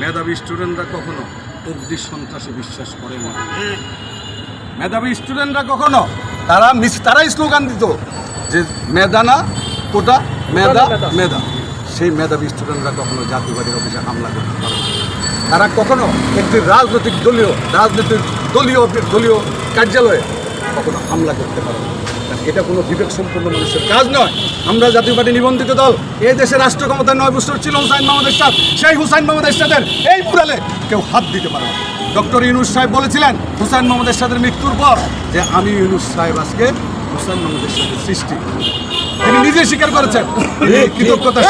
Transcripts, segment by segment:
মেধাবী স্টুডেন্টরা কখনো অগ্নি সন্ত্রাসে বিশ্বাস করে না। মেধাবী স্টুডেন্টরা কখনো তারাই স্লোগান দিত যে মেধা না কোটা, মেধা মেধা। সেই মেধাবী স্টুডেন্টরা কখনো জাতীয়বাদীর অফিসে হামলা করতে পারে না। তারা কখনো একটি রাজনৈতিক দলীয় কার্যালয়ে কখনো হামলা করতে পারে না। এটা কোনো বিবেক সম্পন্ন মানুষের কাজ নয়। আমরা জাতীয় পার্টি নিবন্ধিত দল। এই দেশের রাষ্ট্র ক্ষমতায় 9 বছর ছিল হুসাইন মোহাম্মদ এরশাদ। সেই হুসাইন মোহাম্মদ এরশাদের এই পুরালে কেউ হাত দিতে পারে না। ডক্টর ইউনূস সাহেব বলেছিলেন হুসাইন মোহাম্মদ এরশাদের মৃত্যুর পর যে আমি ইউনূস সাহেব আজকে হুসাইন মোহাম্মদ এরশাদের সৃষ্টি। তিনি নিজে স্বীকার করেছেন। কৃতজ্ঞতা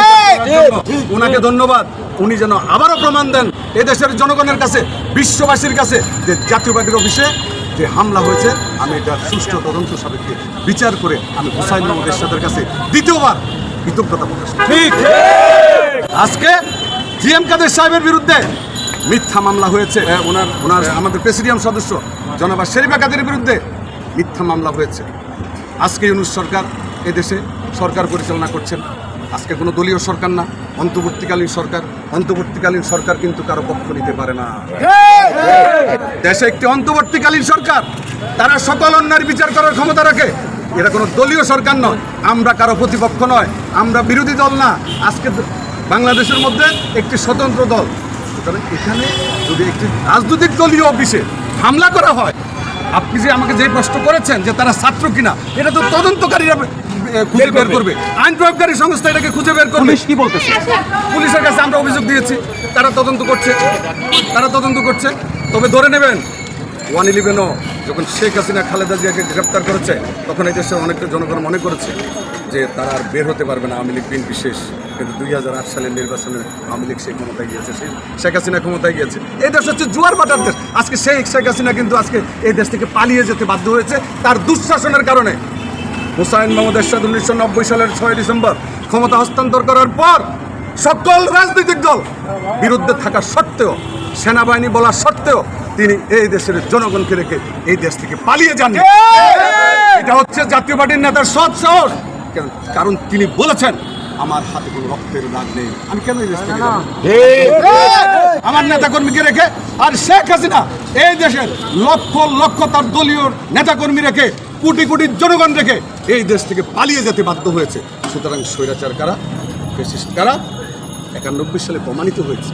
ওনাকে ধন্যবাদ। উনি যেন আবারও প্রমাণ দেন এই দেশের জনগণের কাছে, বিশ্ববাসীর কাছে, যে জাতীয় পার্টির অফিসে যে হামলা হয়েছে আমি এটা সুষ্ঠু তদন্ত সাপেক্ষে বিচার করে আমি হুসাইন মোহাম্মদ এরশাদের কাছে দ্বিতীয়বার কৃতজ্ঞতা প্রকাশ করি। ঠিক আজকে জিএম কাদের সাহেবের বিরুদ্ধে মিথ্যা মামলা হয়েছে। ওনার আমাদের প্রেসিডিয়াম সদস্য জনাব শেরিফা কাদেরের বিরুদ্ধে মিথ্যা মামলা হয়েছে। আজকে ইউনূস সরকার এদেশে সরকার পরিচালনা করছেন। আজকে কোনো দলীয় সরকার না, অন্তর্বর্তীকালীন সরকার। অন্তর্বর্তীকালীন সরকার কিন্তু কারো পক্ষ নিতে পারে না। দেশে একটি অন্তর্বর্তীকালীন সরকার, তারা সকল অন্যায়ের বিচার করার ক্ষমতা রাখে। এটা কোনো দলীয় সরকার নয়। আমরা কারো প্রতিপক্ষ নয়, আমরা বিরোধী দল না। আজকে বাংলাদেশের মধ্যে একটি স্বতন্ত্র দল। সুতরাং এখানে যদি একটি রাজনৈতিক দলীয় অফিসে হামলা করা হয়, আপনি যে আমাকে যে প্রশ্ন করেছেন যে তারা ছাত্র কিনা, এটা তো তদন্তকারীরা খুঁজে বের করবে। আইন প্রয়োগকারী সংস্থা এটাকে খুঁজে বের করবে। পুলিশ কি বলতেছে? পুলিশের কাছে আমরা অভিযোগ দিয়েছি, তারা তদন্ত করছে। তবে ধরে নেবেন 111 যখন শেখ হাসিনা খালেদা জিয়াকে গ্রেপ্তার করেছে, তখন এই দেশের অনেকটা জনগণ মনে করেছে যে তারা আর বের হতে পারবে না, আওয়ামী লীগ বিএনপি শেষ। কিন্তু 2008 সালের নির্বাচনে আওয়ামী লীগ সেই ক্ষমতায় গিয়েছে, সেই শেখ হাসিনা ক্ষমতায় গিয়েছে। এই দেশ হচ্ছে জুয়ার বাটার দেশ। আজকে সেই শেখ হাসিনা কিন্তু আজকে এই দেশ থেকে পালিয়ে যেতে বাধ্য হয়েছে তার দুঃশাসনের কারণে। হুসাইন মোহাম্মদ এরশাদ 1990 সালের 6 ডিসেম্বর ক্ষমতা হস্তান্তর করার পর সকল রাজনৈতিক দল বিরুদ্ধে থাকা সত্ত্বেও, সেনাবাহিনী বলা সত্ত্বেও তিনি এই দেশের জনগণকে রেখে এই দেশ থেকে পালিয়ে যান। এটা হচ্ছে জাতীয় পার্টির নেতার সৎ সাহস। কারণ তিনি বলেছেন আমার হাতে কোনো রক্তের দাগ নেই, আমি কেন এই দেশ থেকে যাব? আমার নেতাকর্মীকে রেখে। আর শেখ হাসিনা এই দেশের লক্ষ লক্ষ তার দলীয় নেতাকর্মী রেখে, কোটি কোটি জনগণ রেখে এই দেশ থেকে পালিয়ে যেতে বাধ্য হয়েছে। সুতরাং স্বৈরাচার কারা, ফ্যাসিস্ট কারা 91 সালে প্রমাণিত হয়েছে।